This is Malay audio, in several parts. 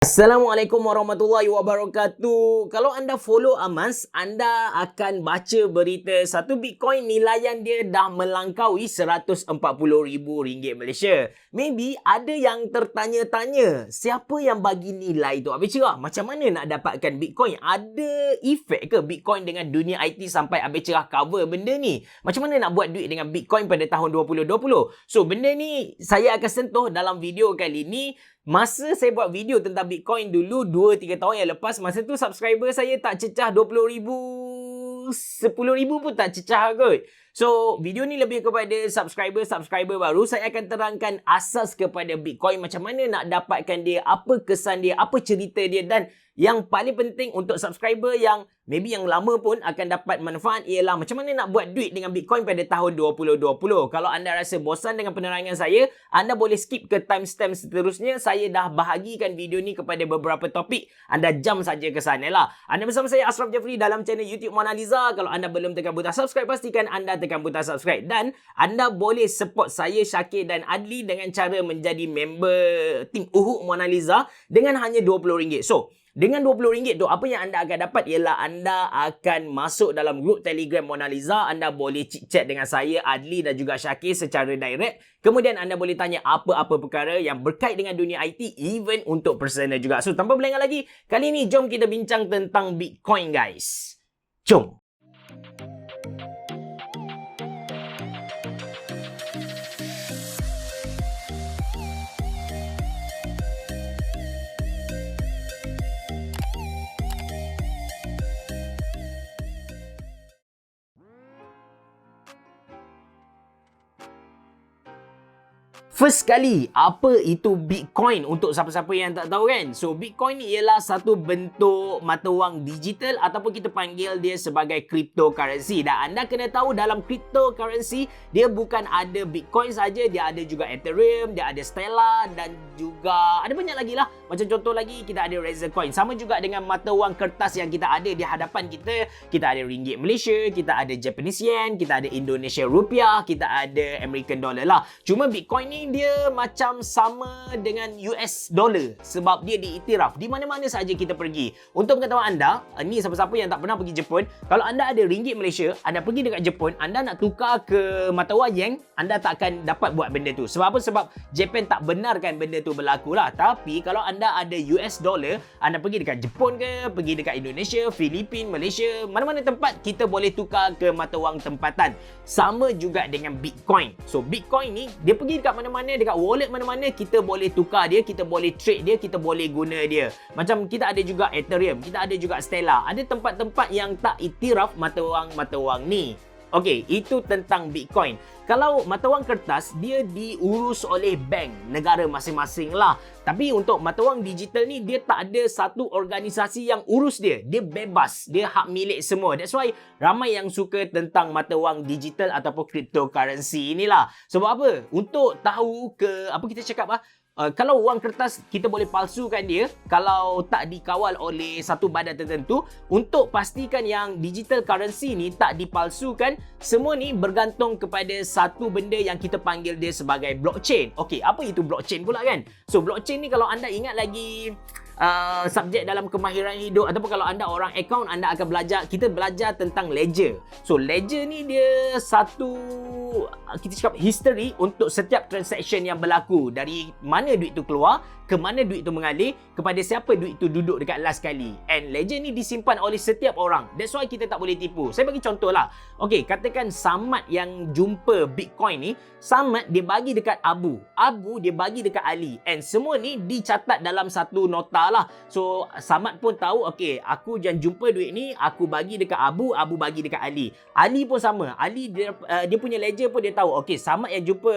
Assalamualaikum warahmatullahi wabarakatuh. Kalau anda follow Amas, anda akan baca berita satu Bitcoin nilaian dia dah melangkaui RM140,000 Malaysia. Maybe ada yang tertanya-tanya, siapa yang bagi nilai tu? Habis cerah, macam mana nak dapatkan Bitcoin? Ada efek ke Bitcoin dengan dunia IT sampai habis cerah cover benda ni? Macam mana nak buat duit dengan Bitcoin pada tahun 2020? So, benda ni saya akan sentuh dalam video kali ni. Masa saya buat video tentang Bitcoin dulu 2-3 tahun yang lepas, masa tu subscriber saya tak cecah 20,000, 10,000 pun tak cecah kot. So, video ni lebih kepada subscriber baru. Saya akan terangkan asas kepada Bitcoin, macam mana nak dapatkan dia, apa kesan dia, apa cerita dia, dan yang paling penting untuk subscriber yang maybe yang lama pun akan dapat manfaat ialah macam mana nak buat duit dengan Bitcoin pada tahun 2020. Kalau anda rasa bosan dengan penerangan saya, anda boleh skip ke timestamp seterusnya. Saya dah bahagikan video ni kepada beberapa topik. Anda jump saja ke sana lah. Anda bersama saya Ashraf Jeffrey dalam channel YouTube Mona Lisa. Kalau anda belum tekan butang subscribe, pastikan anda tekan butang subscribe. Dan anda boleh support saya, Syakir dan Adli dengan cara menjadi member tim Uhuk Mona Lisa dengan hanya RM20. So, dengan RM20 tu, apa yang anda akan dapat ialah anda akan masuk dalam grup Telegram Mona Lisa. Anda boleh chit-chat dengan saya, Adli dan juga Syakir secara direct. Kemudian anda boleh tanya apa-apa perkara yang berkait dengan dunia IT, even untuk personal juga. So, tanpa berlengah lagi, kali ni jom kita bincang tentang Bitcoin, guys. Jom! First sekali, apa itu Bitcoin untuk siapa-siapa yang tak tahu kan? So, Bitcoin ni ialah satu bentuk mata wang digital ataupun kita panggil dia sebagai cryptocurrency. Dan anda kena tahu dalam cryptocurrency, dia bukan ada Bitcoin saja, dia ada juga Ethereum, dia ada Stellar dan juga ada banyak lagi lah. Macam contoh lagi, kita ada Razer Coin. Sama juga dengan mata wang kertas yang kita ada di hadapan kita. Kita ada Ringgit Malaysia, kita ada Japanese Yen, kita ada Indonesia Rupiah, kita ada American Dollar lah. Cuma Bitcoin ni dia macam sama dengan US dollar sebab dia diiktiraf di mana-mana saja kita pergi. Untuk pengetahuan anda, ni siapa-siapa yang tak pernah pergi Jepun, kalau anda ada ringgit Malaysia, anda pergi dekat Jepun, anda nak tukar ke mata wang yen, anda tak akan dapat buat benda tu. Sebab apa? Sebab Japan tak benarkan benda tu berlaku lah. Tapi kalau anda ada US dollar, anda pergi dekat Jepun ke, pergi dekat Indonesia, Filipin, Malaysia, mana-mana tempat kita boleh tukar ke mata wang tempatan. Sama juga dengan Bitcoin. So Bitcoin ni dia pergi dekat mana-mana, dekat wallet mana-mana, kita boleh tukar dia, kita boleh trade dia, kita boleh guna dia. Macam kita ada juga Ethereum, kita ada juga Stellar. Ada tempat-tempat yang tak iktiraf mata wang ni. Okey, itu tentang Bitcoin. Kalau mata wang kertas, dia diurus oleh bank negara masing-masing lah. Tapi untuk mata wang digital ni, dia tak ada satu organisasi yang urus dia. Dia bebas, dia hak milik semua. That's why ramai yang suka tentang mata wang digital ataupun cryptocurrency inilah. Sebab apa? Untuk tahu apa kita cakap kalau wang kertas kita boleh palsukan dia kalau tak dikawal oleh satu badan tertentu. Untuk pastikan yang digital currency ni tak dipalsukan, semua ni bergantung kepada satu benda yang kita panggil dia sebagai blockchain. Okey, apa itu blockchain pula kan? So blockchain ni kalau anda ingat lagi subjek dalam kemahiran hidup ataupun kalau anda orang account, anda akan kita belajar tentang ledger. So ledger ni dia satu kita cakap history untuk setiap transaction yang berlaku, dari mana duit tu keluar, ke mana duit tu mengalir, kepada siapa duit tu duduk dekat last kali. And ledger ni disimpan oleh setiap orang. That's why kita tak boleh tipu. Saya bagi contoh lah. Okey, katakan Samad yang jumpa Bitcoin ni, Samad dia bagi dekat Abu dia bagi dekat Ali, and semua ni dicatat dalam satu nota lah. So Samad pun tahu, okey, aku jangan jumpa duit ni, aku bagi dekat Abu bagi dekat Ali. Ali pun sama. Ali dia punya ledger pun dia tahu, okey, Samad yang jumpa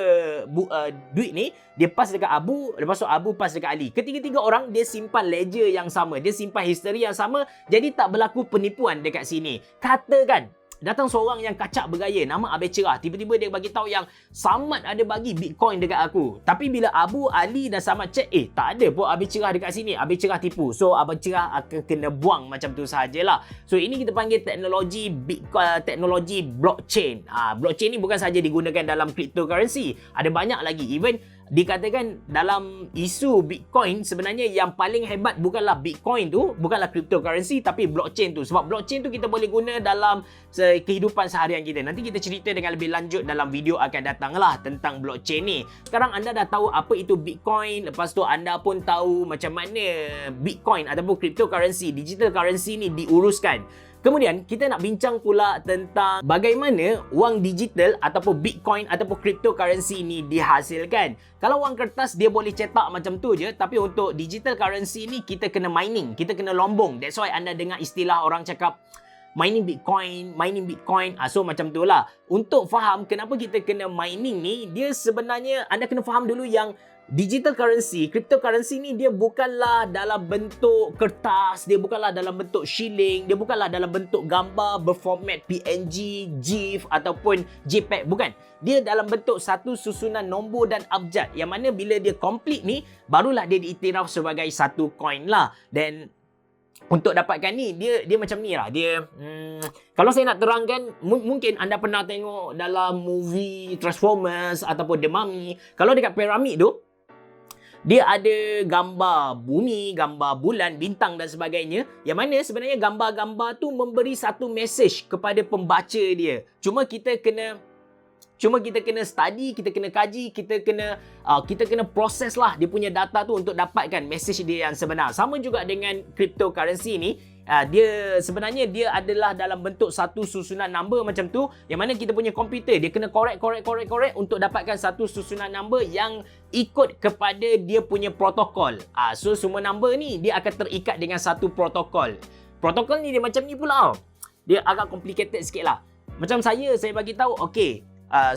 duit ni, dia pass dekat Abu, lepas tu Abu pass dekat Ali. Ketiga-tiga orang dia simpan ledger yang sama, dia simpan history yang sama, jadi tak berlaku penipuan dekat sini. Katakan datang seorang yang kacak bergaya, nama Abel Cerah. Tiba-tiba dia bagi tahu yang Samad ada bagi Bitcoin dekat aku. Tapi bila Abu, Ali dan Samad cek, tak ada pun Abel Cerah dekat sini. Abel Cerah tipu. So Abel Cerah akan kena buang macam tu sajalah. So ini kita panggil teknologi Bitcoin, teknologi blockchain. Blockchain ni bukan saja digunakan dalam cryptocurrency. Ada banyak lagi. Even dikatakan dalam isu Bitcoin, sebenarnya yang paling hebat bukanlah Bitcoin tu, bukanlah cryptocurrency, tapi blockchain tu. Sebab blockchain tu kita boleh guna dalam kehidupan seharian kita. Nanti kita cerita dengan lebih lanjut dalam video akan datang lah tentang blockchain ni. Sekarang anda dah tahu apa itu Bitcoin, lepas tu anda pun tahu macam mana Bitcoin ataupun cryptocurrency, digital currency ni diuruskan. Kemudian kita nak bincang pula tentang bagaimana wang digital ataupun Bitcoin ataupun cryptocurrency ni dihasilkan. Kalau wang kertas dia boleh cetak macam tu je, tapi untuk digital currency ni kita kena mining, kita kena lombong. That's why anda dengar istilah orang cakap mining Bitcoin. So macam tu lah. Untuk faham kenapa kita kena mining ni, dia sebenarnya anda kena faham dulu yang digital currency, cryptocurrency ni dia bukanlah dalam bentuk kertas, dia bukanlah dalam bentuk shilling, dia bukanlah dalam bentuk gambar berformat PNG, GIF ataupun JPEG, bukan. Dia dalam bentuk satu susunan nombor dan abjad, yang mana bila dia complete ni, barulah dia diiktiraf sebagai satu coin lah. Dan untuk dapatkan ni, dia macam ni lah. Dia kalau saya nak terangkan, mungkin anda pernah tengok dalam movie Transformers ataupun The Mummy. Kalau dekat piramid tu, dia ada gambar bumi, gambar bulan, bintang dan sebagainya. Yang mana sebenarnya gambar-gambar tu memberi satu message kepada pembaca dia. Cuma kita kena study, kita kena kaji, kita kena proses lah dia punya data tu untuk dapatkan message dia yang sebenar. Sama juga dengan cryptocurrency ni. Dia sebenarnya dia adalah dalam bentuk satu susunan number macam tu, yang mana kita punya komputer dia kena correct untuk dapatkan satu susunan number yang ikut kepada dia punya protokol. So semua number ni dia akan terikat dengan satu protokol. Protokol ni dia macam ni pula tau. Dia agak complicated sikit lah. Macam saya bagi tahu, okey,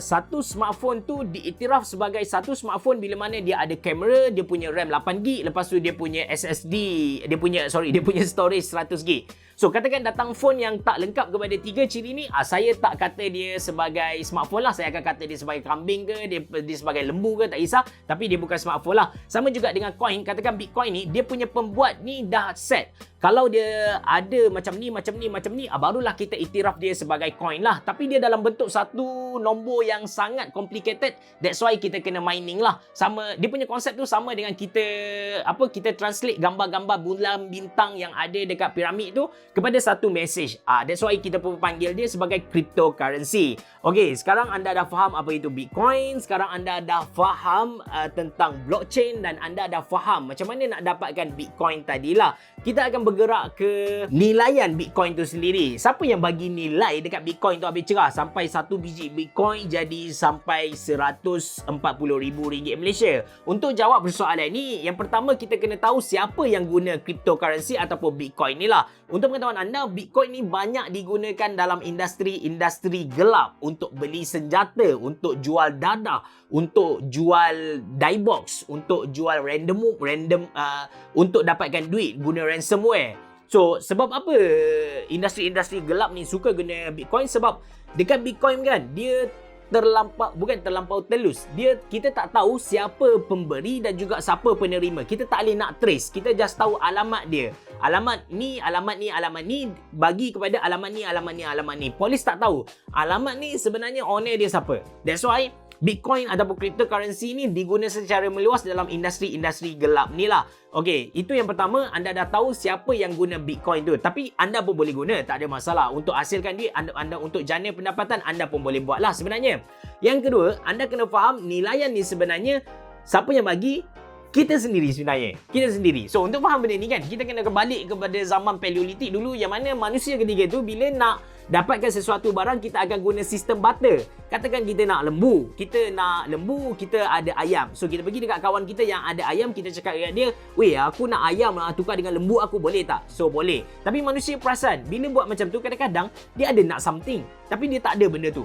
satu smartphone tu diiktiraf sebagai satu smartphone bila mana dia ada kamera, dia punya RAM 8GB, lepas tu dia punya SSD, dia punya storage 100GB. So katakan datang phone yang tak lengkap kepada tiga ciri ni, saya tak kata dia sebagai smartphone lah, saya akan kata dia sebagai kambing ke, dia sebagai lembu ke, tak kisah, tapi dia bukan smartphone lah. Sama juga dengan coin, katakan Bitcoin ni, dia punya pembuat ni dah set. Kalau dia ada macam ni, barulah kita iktiraf dia sebagai coin lah. Tapi dia dalam bentuk satu nombor yang sangat complicated. That's why kita kena mining lah. Sama, dia punya konsep tu sama dengan kita translate gambar-gambar bulan bintang yang ada dekat piramid tu kepada satu message. That's why kita pun panggil dia sebagai cryptocurrency. Okay, sekarang anda dah faham apa itu Bitcoin. Sekarang anda dah faham tentang blockchain dan anda dah faham macam mana nak dapatkan Bitcoin tadilah. Kita akan bergerak ke nilaian Bitcoin tu sendiri. Siapa yang bagi nilai dekat Bitcoin tu habis cerah sampai satu biji Bitcoin jadi sampai RM140,000 Malaysia? Untuk jawab persoalan ni, yang pertama kita kena tahu siapa yang guna cryptocurrency ataupun Bitcoin ni lah. Untuk pengetahuan anda, Bitcoin ni banyak digunakan dalam industri gelap untuk beli senjata, untuk jual dadah, untuk jual die box, untuk jual random untuk dapatkan duit guna ransomware. So sebab apa industri-industri gelap ni suka guna Bitcoin? Sebab dekat Bitcoin kan, dia bukan terlampau telus. Kita tak tahu siapa pemberi dan juga siapa penerima. Kita tak boleh nak trace. Kita just tahu alamat dia. Alamat ni bagi kepada alamat ni. Polis tak tahu alamat ni sebenarnya owner dia siapa. That's why Bitcoin ataupun cryptocurrency ni diguna secara meluas dalam industri-industri gelap ni lah. Okey, itu yang pertama, anda dah tahu siapa yang guna Bitcoin tu. Tapi anda pun boleh guna, tak ada masalah. Untuk hasilkan duit, anda untuk jana pendapatan, anda pun boleh buat lah sebenarnya. Yang kedua, anda kena faham nilaian ni sebenarnya siapa yang bagi? Kita sendiri sebenarnya. Kita sendiri. So, untuk faham benda ni kan, kita kena kembali kepada zaman Paleolitik dulu, yang mana manusia ketiga tu bila nak dapatkan sesuatu barang, kita akan guna sistem barter. Katakan kita nak lembu, kita ada ayam. So kita pergi dekat kawan kita yang ada ayam, kita cakap dengan dia, "Weh, aku nak ayam lah, tukar dengan lembu aku, boleh tak?" So boleh. Tapi manusia perasan, bila buat macam tu kadang-kadang dia ada nak something, tapi dia tak ada benda tu.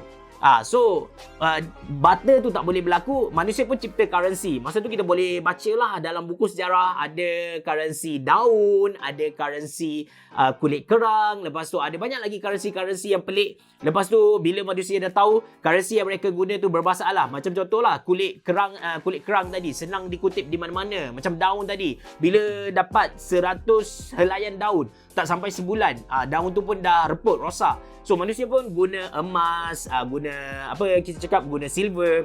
Barter tu tak boleh berlaku. Manusia pun cipta currency. Masa tu kita boleh bacalah dalam buku sejarah, ada currency daun, ada currency kulit kerang, lepas tu ada banyak lagi currency yang pelik. Lepas tu bila manusia dah tahu currency yang mereka guna tu bermasalah, macam contohlah kulit kerang tadi senang dikutip di mana-mana. Macam daun tadi, bila dapat 100 helaian daun, tak sampai sebulan daun tu pun dah reput, rosak. So manusia pun guna emas, guna silver.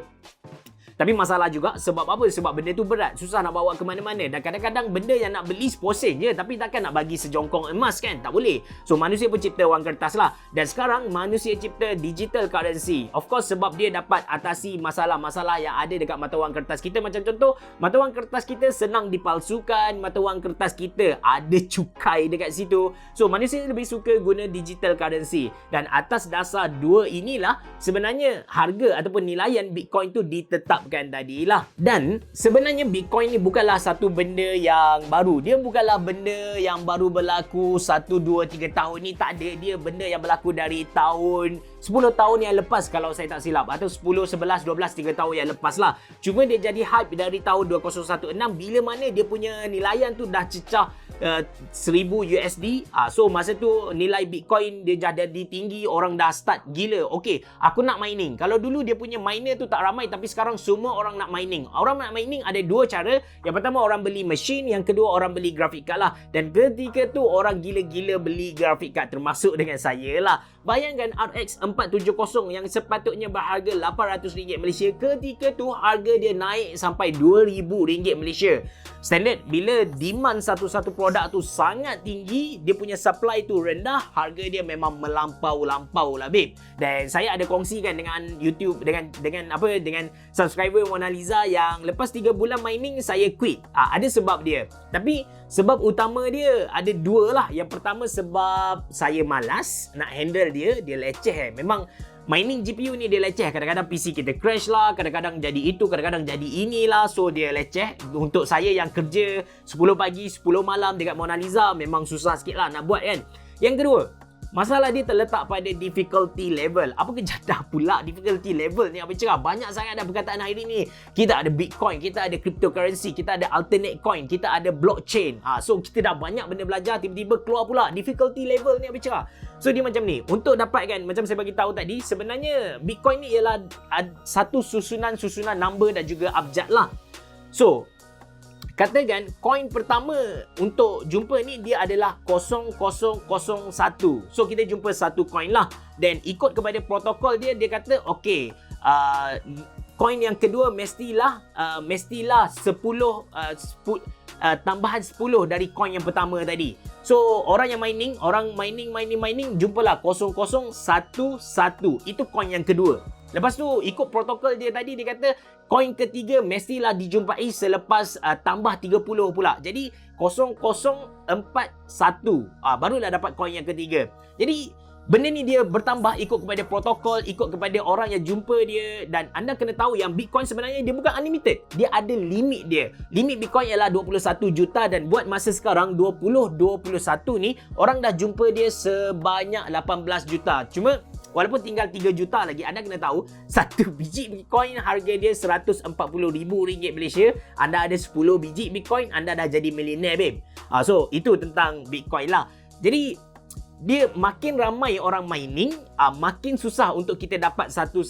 Tapi masalah juga sebab apa? Sebab benda tu berat, susah nak bawa ke mana-mana. Dan kadang-kadang benda yang nak beli posen je, tapi takkan nak bagi sejongkong emas kan? Tak boleh. So manusia pun cipta wang kertas lah. Dan sekarang manusia cipta digital currency. Of course sebab dia dapat atasi masalah-masalah yang ada dekat mata wang kertas kita. Macam contoh, mata wang kertas kita senang dipalsukan, mata wang kertas kita ada cukai dekat situ. So manusia lebih suka guna digital currency. Dan atas dasar dua inilah sebenarnya harga ataupun nilaian Bitcoin tu ditetapkan tadilah. Dan sebenarnya Bitcoin ni bukanlah satu benda yang baru. Dia bukanlah benda yang baru berlaku 1, 2, 3 tahun ni. Tak ada. Dia benda yang berlaku dari tahun 10 tahun yang lepas kalau saya tak silap. Atau 10, 11, 12, 3 tahun yang lepas lah. Cuma dia jadi hype dari tahun 2016 bila mana dia punya nilaian tu dah cecah 1000 USD. So masa tu nilai Bitcoin dia dah jadi tinggi, orang dah start gila. Okay, aku nak mining. Kalau dulu dia punya miner tu tak ramai, tapi sekarang semua orang nak mining. Orang nak mining ada dua cara. Yang pertama orang beli mesin, yang kedua orang beli grafik card lah. Dan ketika tu orang gila-gila beli grafik card, termasuk dengan saya lah. Bayangkan RX 470 yang sepatutnya berharga RM800 Malaysia, ketika tu harga dia naik sampai RM2,000 Malaysia. Standard bila demand satu-satu produk tu sangat tinggi, dia punya supply tu rendah, harga dia memang melampau-lampau lah babe. Dan saya ada kongsikan dengan YouTube dengan subscriber Mona Lisa yang lepas 3 bulan mining saya quit. Ada sebab dia. Tapi sebab utama dia ada dua lah. Yang pertama sebab saya malas nak handle dia leceh. Memang mining GPU ni dia leceh. Kadang-kadang PC kita crash lah, kadang-kadang jadi itu, kadang-kadang jadi inilah. So dia leceh. Untuk saya yang kerja 10 pagi, 10 malam dekat Mona Lisa, memang susah sikit lah nak buat kan. Yang kedua, masalah dia terletak pada difficulty level. Apa kejadah pula difficulty level ni? Apa cerah? Banyak sangat dah perkataan hari ni. Kita ada Bitcoin, kita ada cryptocurrency, kita ada alternate coin, kita ada blockchain. So kita dah banyak benda belajar, tiba-tiba keluar pula difficulty level ni. Apa cerah? So dia macam ni. Untuk dapatkan, macam saya bagi tahu tadi, sebenarnya Bitcoin ni ialah satu susunan number dan juga abjad lah. So katakan koin pertama untuk jumpa ni dia adalah 0001. So kita jumpa satu koin lah. Dan ikut kepada protokol dia kata okey, koin yang kedua mestilah 10 tambahan 10 dari koin yang pertama tadi. So orang yang mining jumpalah 0011. Itu koin yang kedua. Lepas tu ikut protokol dia tadi, dia kata koin ketiga mestilah dijumpai selepas tambah 30 pula. Jadi 0041 barulah dapat koin yang ketiga. Jadi benda ni dia bertambah ikut kepada protokol, ikut kepada orang yang jumpa dia. Dan anda kena tahu yang Bitcoin sebenarnya dia bukan unlimited. Dia ada limit dia. Limit Bitcoin ialah 21 juta dan buat masa sekarang 2021 ni orang dah jumpa dia sebanyak 18 juta. Cuma walaupun tinggal 3 juta lagi, anda kena tahu satu biji Bitcoin harga dia RM140,000 Malaysia. Anda ada 10 biji Bitcoin, anda dah jadi millionaire babe. So itu tentang Bitcoin lah. Jadi dia makin ramai orang mining, makin susah untuk kita dapat satu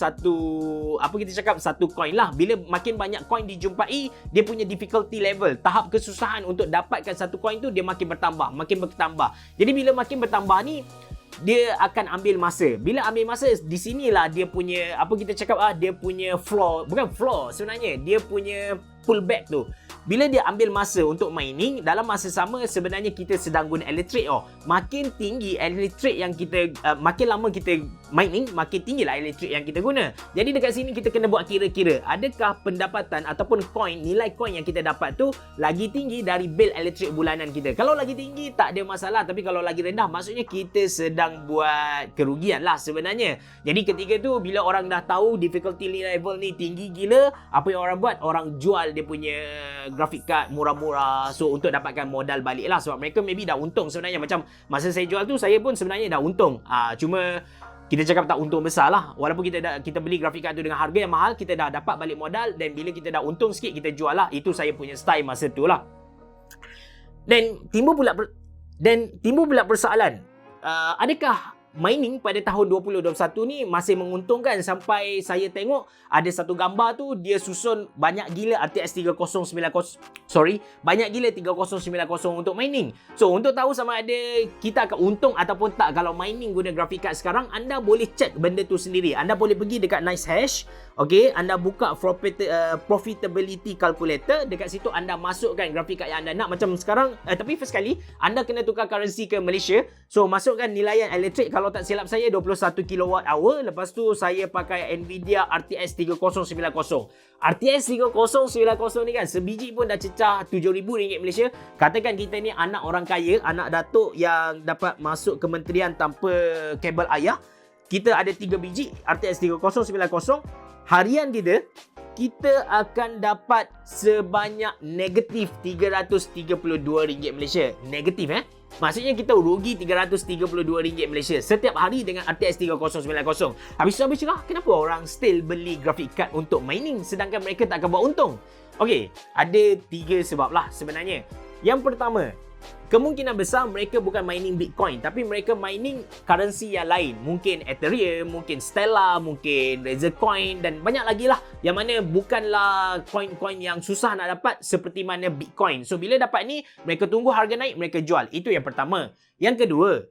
coin lah. Bila makin banyak coin dijumpai, dia punya difficulty level, tahap kesusahan untuk dapatkan satu coin tu dia makin bertambah. Jadi bila makin bertambah ni, dia akan ambil masa. Bila ambil masa, di sinilah dia punya dia punya flaw, bukan flaw sebenarnya, dia punya pullback tu. Bila dia ambil masa untuk mining, dalam masa sama sebenarnya kita sedang guna elektrik. Makin tinggi elektrik yang kita, makin lama kita mining, makin tinggilah elektrik yang kita guna. Jadi dekat sini kita kena buat kira-kira, adakah pendapatan ataupun nilai coin yang kita dapat tu lagi tinggi dari bil elektrik bulanan kita. Kalau lagi tinggi tak ada masalah, tapi kalau lagi rendah maksudnya kita sedang buat kerugian lah sebenarnya. Jadi ketika tu bila orang dah tahu difficulty level ni tinggi gila, apa yang orang buat? Orang jual dia punya graphic card murah-murah, so untuk dapatkan modal balik lah. Sebab mereka maybe dah untung sebenarnya. Macam masa saya jual tu, saya pun sebenarnya dah untung. Cuma kita cakap tak untung besar lah. Walaupun kita beli graphic card tu dengan harga yang mahal, kita dah dapat balik modal. Dan bila kita dah untung sikit, kita jual lah. Itu saya punya style masa tu lah. Dan timbul pula persoalan, adakah mining pada tahun 2021 ni masih menguntungkan sampai saya tengok ada satu gambar tu dia susun banyak gila RTX 3090 banyak gila 3090 untuk mining. So untuk tahu sama ada kita akan untung ataupun tak kalau mining guna graphic card sekarang, anda boleh check benda tu sendiri. Anda boleh pergi dekat NiceHash, okey, anda buka profitability calculator, dekat situ anda masukkan graphic card yang anda nak macam sekarang, tapi first kali anda kena tukar currency ke Malaysia. So masukkan nilaian elektrik, kalau tak silap saya 21 kilowatt hour. Lepas tu saya pakai Nvidia RTX 3090. RTX 3090 ni kan sebiji pun dah cecah RM7,000 Malaysia. Katakan kita ni anak orang kaya, anak datuk yang dapat masuk kementerian tanpa kabel ayah. Kita ada 3 biji RTX 3090. Harian kita akan dapat sebanyak negatif RM332 Malaysia. Negatif Maksudnya kita rugi RM332 Malaysia setiap hari dengan RTX 3090. Habis cerah, kenapa orang still beli graphic card untuk mining sedangkan mereka tak akan buat untung? Okey, ada 3 sebab lah sebenarnya. Yang pertama, kemungkinan besar mereka bukan mining Bitcoin, tapi mereka mining currency yang lain. Mungkin Ethereum, mungkin Stellar, mungkin Razorcoin dan banyak lagi lah. Yang mana bukanlah coin-coin yang susah nak dapat seperti mana Bitcoin. So bila dapat ni, mereka tunggu harga naik, mereka jual. Itu yang pertama. Yang kedua,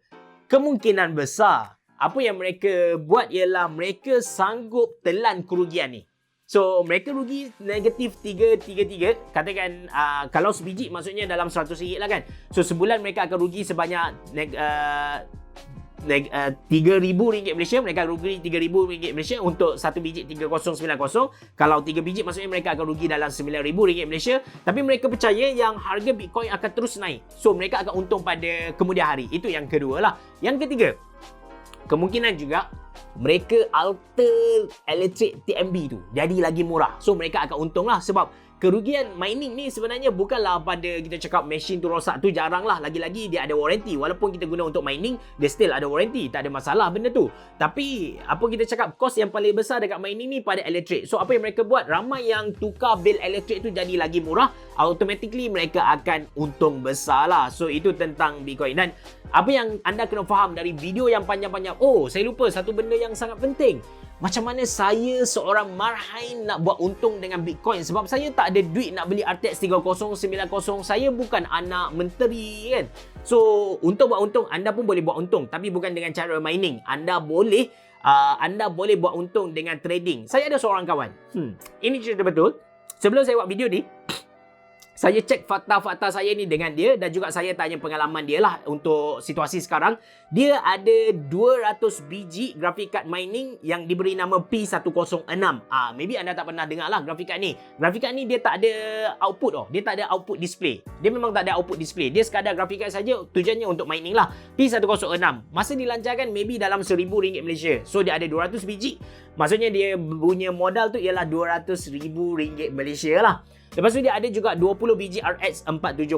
kemungkinan besar apa yang mereka buat ialah mereka sanggup telan kerugian ni. So, mereka rugi negatif 333. Katakan, kalau sebiji maksudnya dalam RM100 lah kan. So, sebulan mereka akan rugi sebanyak RM3,000 Malaysia. Mereka rugi RM3,000 Malaysia untuk satu biji 3090. Kalau 3 biji maksudnya mereka akan rugi dalam RM9,000 Malaysia. Tapi mereka percaya yang harga Bitcoin akan terus naik. So, mereka akan untung pada kemudian hari. Itu yang kedua lah. Yang ketiga, kemungkinan juga mereka alter elektrik TMB tu jadi lagi murah. So mereka akan untung lah sebab kerugian mining ni sebenarnya bukanlah pada kita cakap mesin tu rosak tu, jarang lah. Lagi-lagi dia ada warranty. Walaupun kita guna untuk mining, dia still ada warranty. Tak ada masalah benda tu. Tapi apa kita cakap, kos yang paling besar dekat mining ni pada elektrik. So apa yang mereka buat, ramai yang tukar bil elektrik tu jadi lagi murah. Automatically mereka akan untung besar lah. So itu tentang Bitcoin. Dan apa yang anda kena faham dari video yang panjang-panjang, oh saya lupa satu benda yang sangat penting. Macam mana saya seorang marhain nak buat untung dengan Bitcoin? Sebab saya tak ada duit nak beli RTX 3090. Saya bukan anak menteri kan. So, untuk buat untung, anda pun boleh buat untung. Tapi bukan dengan cara mining. Anda boleh buat untung dengan trading. Saya ada seorang kawan. Ini cerita betul. Sebelum saya buat video ni, saya cek fakta-fakta saya ni dengan dia dan juga saya tanya pengalaman dia lah untuk situasi sekarang. Dia ada 200 biji graphic card mining yang diberi nama P106. Maybe anda tak pernah dengar lah graphic card ni. Graphic card ni dia tak ada output Dia tak ada output display. Dia memang tak ada output display. Dia sekadar graphic card saja, tujuannya untuk mining lah. P106. Masa dilancarkan maybe dalam RM1,000 Malaysia. So dia ada 200 biji. Maksudnya dia punya modal tu ialah RM200,000 Malaysia lah. Lepas tu dia ada juga 20 biji RX 470.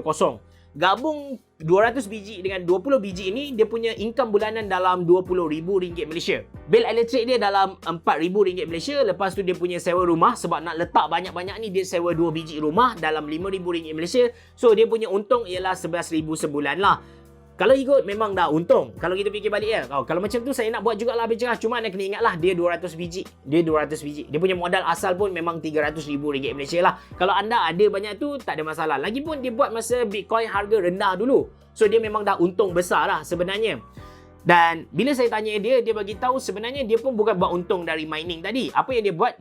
Gabung 200 biji dengan 20 biji ini, dia punya income bulanan dalam RM20,000 Malaysia. Bil elektrik dia dalam RM4,000 Malaysia. Lepas tu dia punya sewa rumah, sebab nak letak banyak-banyak ni dia sewa 2 biji rumah dalam RM5,000 Malaysia. So dia punya untung ialah RM11,000 sebulan lah. Kalau ikut memang dah untung. Kalau kita fikir balik ya. Kalau macam tu saya nak buat jugalah lebih cerah. Cuma anda kena ingatlah dia 200 biji. Dia 200 biji. Dia punya modal asal pun memang RM300,000 Malaysia lah. Kalau anda ada banyak tu tak ada masalah. Lagipun dia buat masa Bitcoin harga rendah dulu. So dia memang dah untung besar lah sebenarnya. Dan bila saya tanya dia bagi tahu sebenarnya dia pun bukan buat untung dari mining tadi. Apa yang dia buat,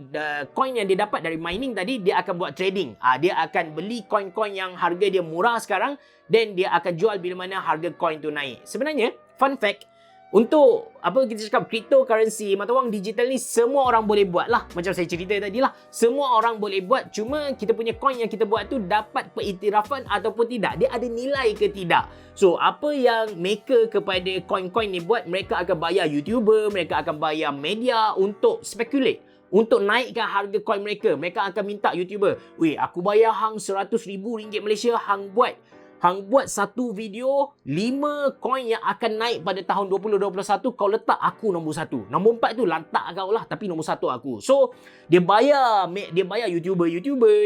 coin yang dia dapat dari mining tadi, dia akan buat trading. Dia akan beli coin-coin yang harga dia murah sekarang, then dia akan jual bila mana harga coin tu naik. Sebenarnya, fun fact, untuk apa kita cakap cryptocurrency, mata wang digital ni semua orang boleh buat lah. Macam saya cerita tadi lah, semua orang boleh buat. Cuma kita punya coin yang kita buat tu dapat pengiktirafan ataupun tidak. Dia ada nilai ke tidak. So apa yang maker kepada coin-coin ni buat, mereka akan bayar YouTuber, mereka akan bayar media untuk speculate, untuk naikkan harga coin mereka. Mereka akan minta YouTuber, weh aku bayar hang RM100,000 Malaysia, hang buat hang buat satu video 5 coin yang akan naik pada tahun 2021, kau letak aku nombor 1. Nombor 4 tu lantak kau lah, tapi nombor 1 aku. So, dia bayar YouTuber,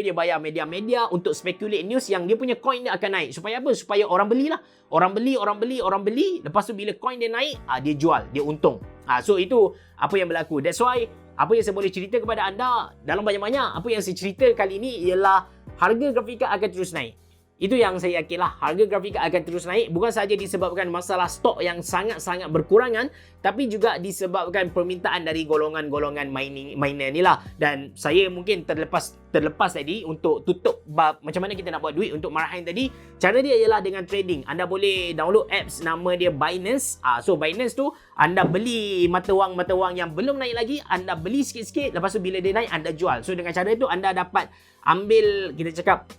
dia bayar media-media untuk speculate news yang dia punya coin dia akan naik. Supaya apa? Supaya orang belilah. Orang beli. Lepas tu bila coin dia naik, dia jual, dia untung. So itu apa yang berlaku. That's why apa yang saya boleh cerita kepada anda dalam banyak-banyak, apa yang saya cerita kali ini ialah harga grafika akan terus naik. Itu yang saya yakin lah, harga grafika akan terus naik, bukan sahaja disebabkan masalah stok yang sangat-sangat berkurangan, tapi juga disebabkan permintaan dari golongan-golongan miner ni lah. Dan saya mungkin terlepas tadi untuk tutup bab macam mana kita nak buat duit untuk marahin tadi. Cara dia ialah dengan trading. Anda boleh download apps nama dia Binance. So Binance tu anda beli mata wang yang belum naik lagi, anda beli sikit-sikit, lepas tu bila dia naik anda jual. So dengan cara itu anda dapat ambil, kita cakap,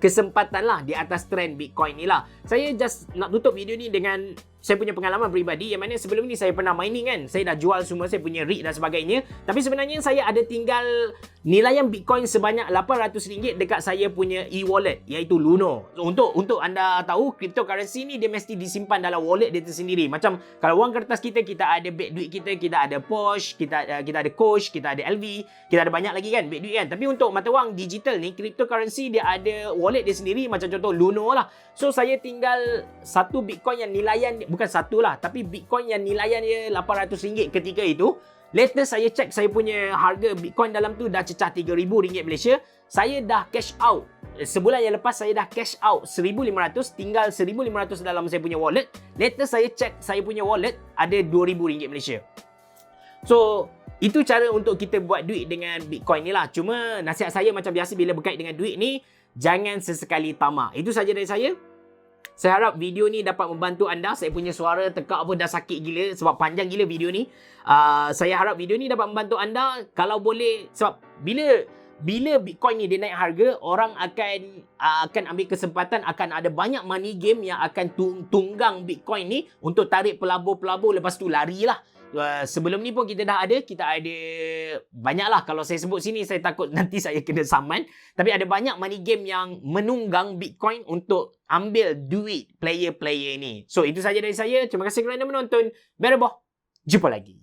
kesempatan lah di atas trend Bitcoin ni lah. Saya just nak tutup video ni dengan saya punya pengalaman peribadi, yang mana sebelum ni saya pernah mining kan. Saya dah jual semua saya punya rig dan sebagainya. Tapi sebenarnya saya ada tinggal nilaian Bitcoin sebanyak RM800 dekat saya punya e-wallet, iaitu Luno. So, untuk anda tahu, cryptocurrency ni dia mesti disimpan dalam wallet dia tersendiri. Macam kalau wang kertas kita ada beg duit kita ada Posh, kita ada Coach, kita ada LV, kita ada banyak lagi kan beg duit kan. Tapi untuk mata wang digital ni, cryptocurrency dia ada wallet dia sendiri, macam contoh Luno lah. So saya tinggal satu Bitcoin yang nilaian, bukan satu lah, tapi Bitcoin yang nilaian dia RM800 ketika itu. Later saya check saya punya harga Bitcoin dalam tu dah cecah RM3,000 Malaysia. Saya dah cash out. Sebulan yang lepas saya dah cash out RM1,500, tinggal RM1,500 dalam saya punya wallet. Later saya check saya punya wallet ada RM2,000 Malaysia. So itu cara untuk kita buat duit dengan Bitcoin ni lah. Cuma nasihat saya macam biasa bila berkait dengan duit ni, jangan sesekali tamak. Itu saja dari saya. Saya harap video ni dapat membantu anda. Saya punya suara tekak pun dah sakit gila sebab panjang gila video ni. Saya harap video ni dapat membantu anda. Kalau boleh, sebab bila Bitcoin ni dia naik harga, orang akan ambil kesempatan, akan ada banyak money game yang akan tunggang Bitcoin ni untuk tarik pelabur-pelabur, lepas tu larilah. Sebelum ni pun kita ada banyak lah. Kalau saya sebut sini saya takut nanti saya kena saman. Tapi ada banyak money game yang menunggang Bitcoin untuk ambil duit player-player ni. So itu saja dari saya. Terima kasih kerana menonton. Bereboh. Jumpa lagi.